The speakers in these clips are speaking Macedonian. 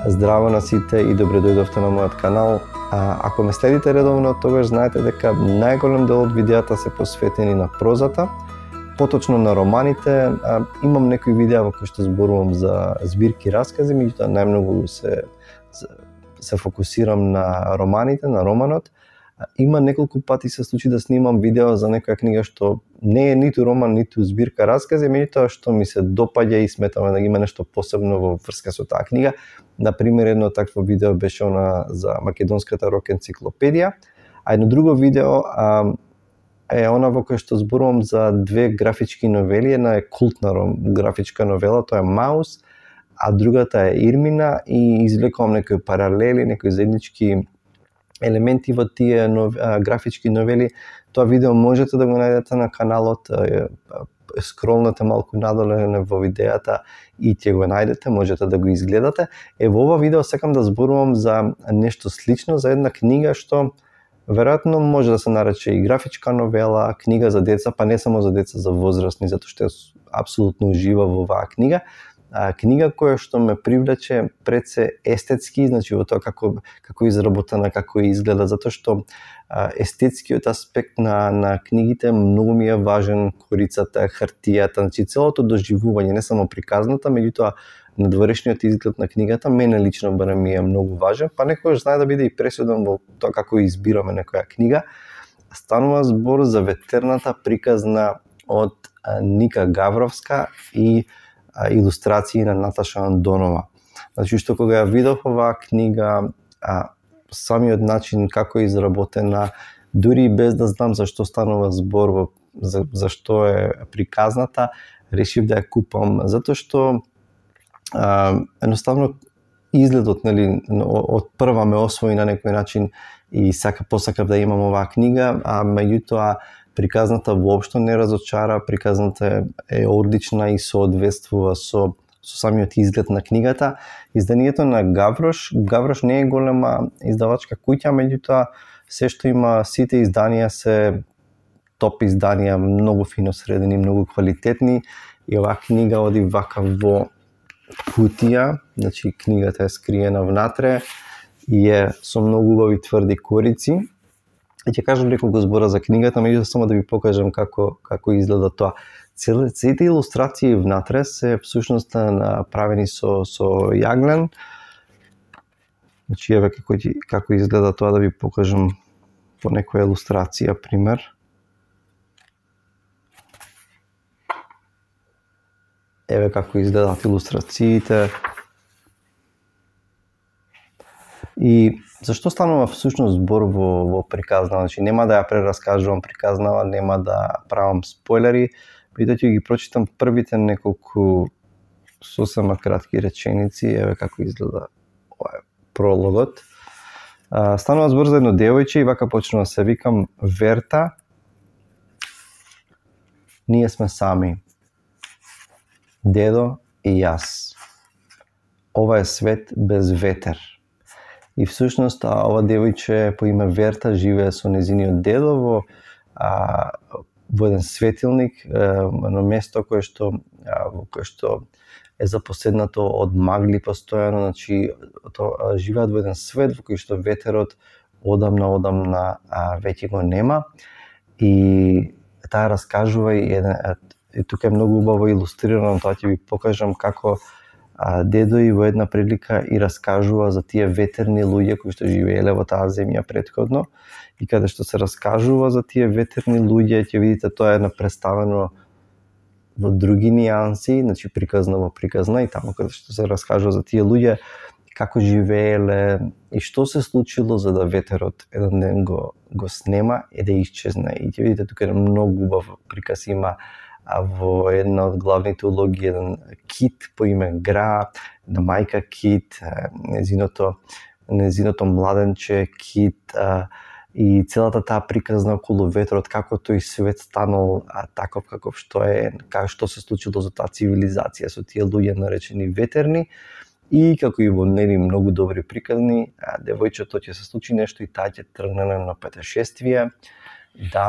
Здраво на сите и добре дојдовте на мојот канал. Ако ме следите редовно, тогаш знаете дека најголем дел од видеата се посветени на прозата, поточно на романите. Имам некои видеа во кои што зборувам за збирки раскази, меѓутоа најмногу се фокусирам на романите, на романот. Има неколку пати се случи да снимам видео за некоја книга што не е ниту роман, ниту збирка раскази, меѓутоа што ми се допаѓа и сметам да има нешто посебно во врска со таа книга. Например, едно такво видео беше она за македонската рок енциклопедија, а едно друго видео е она во кој што зборувам за две графички новели. Една е култна графичка новела, тоа е Маус, а другата е Ирмина, и извлекувам некои паралели, некои заеднички елементи во тие графички новели. Тоа видео можете да го најдете на каналот, скролнете малку надоле во видеата и ќе го најдете, можете да го изгледате. Во ова видео сакам да зборувам за нешто слично, за една книга што веројатно може да се нарече и графичка новела, книга за деца, па не само за деца, за возрастни, затоа што апсолутно ужива во оваа книга. Книга која што ме привлече пред се естетски, значи во тоа како изработена, како изгледа, затоа што естетскиот аспект на книгите многу ми е важен, корицата, хартијата, значи целото доживување, не само приказната, меѓутоа надворешниот изглед на книгата мене лично барем ми е многу важен, па некогаш знае да биде и пресуден во тоа како избираме некоја книга. Станува збор за ветерната приказна од Ника Гавровска и илустрации на Наташа Андонова. Значи, што кога ја видов оваа книга, самиот начин како е изработена, дури без да знам за што станува збор, за што е приказната, решив да ја купам, затоа што едноставно изгледот, нели, од прва ме освои на некој начин и посакав да имам оваа книга, а меѓутоа приказната воопшто не разочара, приказната е одлична и соодветствува со самиот изглед на книгата. Изданието на Гаврош не е голема издавачка куќа, меѓутоа се што има, сите изданија се топ изданија, многу фино средени, многу квалитетни, и оваа книга оди вака во кутија, значи книгата е скриена внатре и е со многу убави тврди корици. И ќе кажам неколку збора за книгата, меѓутоа само да ви покажам како изгледа тоа. Сите илустрации внатре се всушност направени со јаглен. Значи еве како изгледа тоа, да ви покажам по некоја илустрација пример. Еве како изгледаат илустрациите. И зашто станува всушност збор во приказна? Значи нема да ја прераскажувам приказнава, нема да правам спойлери, меѓутоа ќе ги прочитам првите неколку сосема кратки реченици. Еве како изгледа ова прологот. Станува збор за едно девојче и вака почнува: се викам Верта, ние сме сами, дедо и јас. Ова е свет без ветер. И всушност ова девојче по име Верта живее со незиниот дедо во еден светилник, едно место во кое што е запоседнато од магли постојано, значи живеат во еден свет во кој што ветерот одамна веќе го нема. И таа раскажува и тука е многу убаво илустрирано, тоа ќе ви покажам како дедо и во една прилика и раскажува за тие ветерни луѓе кои што живееле во таа земја претходно, и каде што се раскажува за тие ветерни луѓе, ќе видите тоа е представено во други нијанси, значи приказна во приказна, и таму каде што се раскажува за тие луѓе како живееле и што се случило за да ветерот еден ден го снема и да исчезне. И ќе видите тука многу убав приказ има. Во една од главните улоги еден кит по име Гра, една мајка кит, незиното младенче кит, и целата таа приказна околу ветрот, како тој свет станал таков каков што е, што се случило за таа цивилизација со тие луѓе наречени ветерни, и како и во нели многу добри приказни, девојчето ќе се случи нешто и таа ќе тргне на патешествие.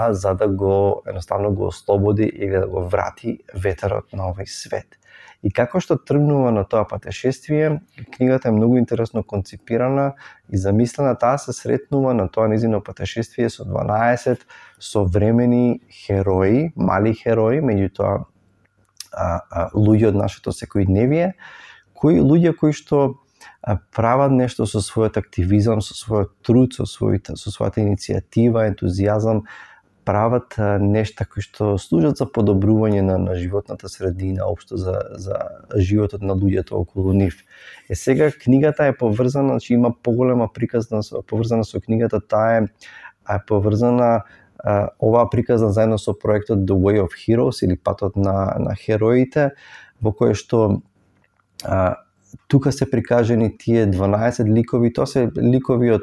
за да го едноставно го ослободи или да го врати ветерот на овој свет. И како што тргнува на тоа патешествие, книгата е многу интересно концепирана и замислена. Таа се сретнува на тоа незино патешествие со 12 современи херои, мали херои, меѓутоа луѓе од нашето секојдневие, луѓе кои што прават нешто со својот активизам, со својот труд, со својата иницијатива, ентузијазам, прават нешта кои што служат за подобрување на животната средина, општо за животот на луѓето околу нив. Сега книгата е поврзана, значи има поголема приказна поврзана со книгата, таа е поврзана оваа приказна заедно со проектот The Way of Heroes или патот на хероите, во кој што тука се прикажани тие 12 ликови, тоа се ликови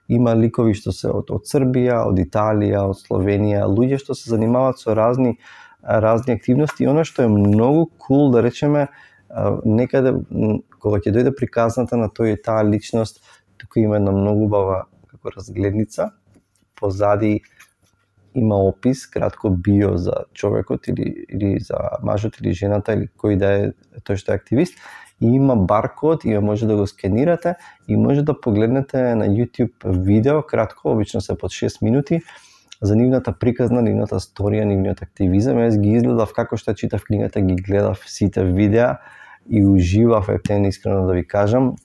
има ликови што се од Србија, од Италија, од Словенија, луѓе што се занимаваат со разни активности. И она што е многу кул, да речеме, некаде кога ќе дојде приказната на тој и таа личност, тука има една многу убава како разгледница, позади има опис, кратко био за човекот или за мажот или жената или кој да е тој што е активист. И има баркод и може да го скенирате и може да погледнете на YouTube видео, кратко, обично се под 6 минути, за нивната приказна, нивната сторија, нивниот активизам. Јас ги изгледав како што читав книгата, ги гледав сите видеа и уживав, ептен искрено да ви кажам.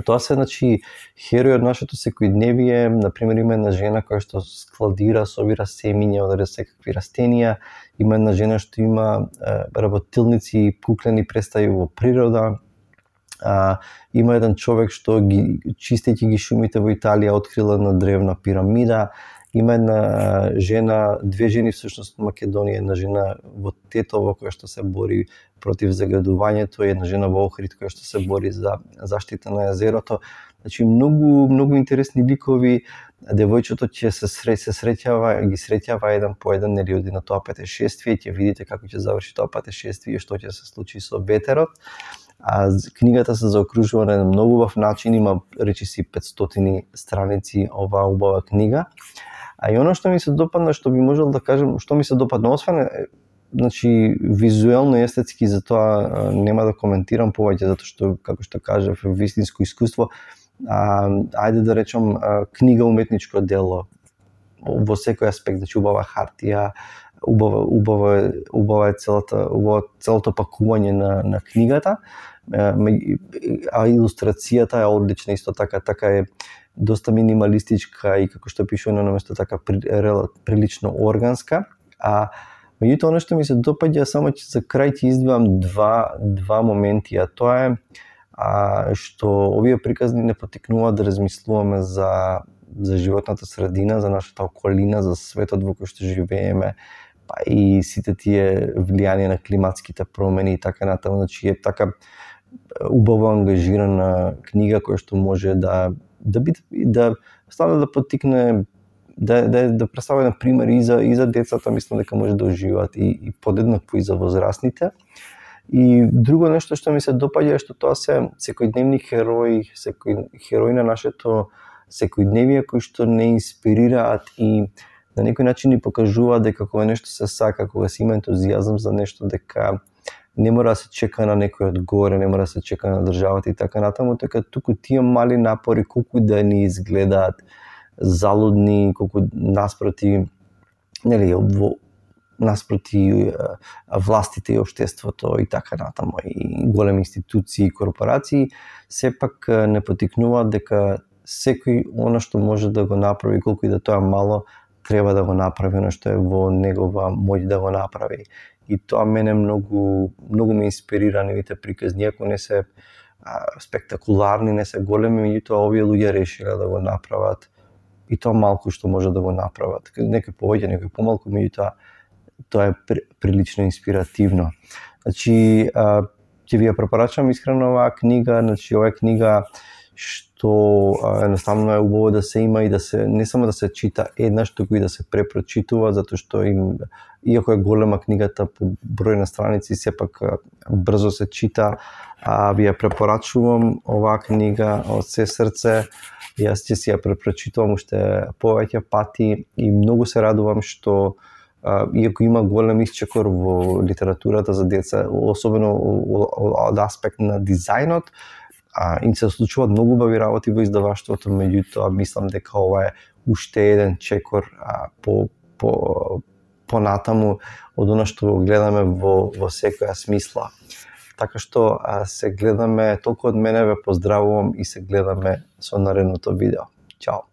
Тоа се, значи, херои од нашето секојдневие. Например, има една жена која што складира, собира семиња од секакви растенија. Има една жена што има работилници, куклени представи во природа. Има еден човек што чистејќи ги шумите во Италија открила една древна пирамида. Има една жена, две жени всушност во Македонија, една жена во Тетово која што се бори против заградувањето и една жена во Охрид која што се бори за заштита на езерото. Значи многу интересни ликови. Девојчето ќе се среќава еден по еден нели на тоа патешествие, ќе видите како ќе заврши тоа патешествие, што ќе се случи со ветерот. Книгата се заокружува на еден многу убав начин, има речиси 500 страници оваа убава книга. И оно што ми се допадна, што би можел да кажам, што ми се допадна, освен значи визуелно и естетски, затоа нема да коментирам повеќе, затоа што како што кажав, вистинско искуство. Ајде да речам книга уметничко дело во секој аспект, значи убава хартија, убава е целото пакување на книгата, а илустрацијата е одлична исто така е доста минималистичка и како што пишува на место така прилично органска. Меѓутоа она што ми се допаѓа, само че за крај ќе издвојам два моменти, а тоа е што овие приказни не потикнуваат да размислуваме за животната средина, за нашата околина, за светот во кој што живееме, па и сите тие влијанија на климатските промени и така натаму. Значи е така убаво ангажирана книга која што може да стане да потикне да представува на пример и за децата, мислам дека може да уживаат и подеднакво и за возрастните. И друго нешто што ми се допаѓа е што тоа се секојдневни херои на нашето секојдневие кои што не инспирираат и на некој начин ни покажуваат дека кога нешто се сака, кога се има ентузијазам за нешто, дека не мора да се чека на некој од горе, не мора да се чека на државата и така натаму, дека туку тие мали напори, колку да ни изгледаат залудни, колку наспроти властите и општеството и така натаму, и големи институции, корпорации, сепак не потикнуваат дека секој она што може да го направи, колку и да тоа мало, треба да го направи она што е во негова моќ да го направи. И тоа мене многу ме инспирира нивните приказни, ако не се спектакуларни, не се големи, меѓутоа овие луѓе решиле да го направат и тоа малку што може да го направат. Некој повеќе, некој помалку, меѓутоа тоа е прилично инспиративно. Значи, ќе ви ја препорачам искрено оваа книга. Значи, оваа книга што едноставно е убаво да се има и да се не само да се чита еднаш, туку и да се препрочитува, затоа што иако е голема книгата по број на страници, сепак брзо се чита. Ви ја препорачувам оваа книга од се срце. Јас ќе си ја препрочитувам уште повеќе пати и многу се радувам што иако има голем исчекор во литературата за деца, особено од аспект на дизајнот, им се случуваат многу убави работи во издаваштвото, меѓутоа мислам дека ова е уште еден чекор понатаму од она што гледаме во секоја смисла. Така што се гледаме, толку од мене ве поздравувам и се гледаме со наредното видео. Чао!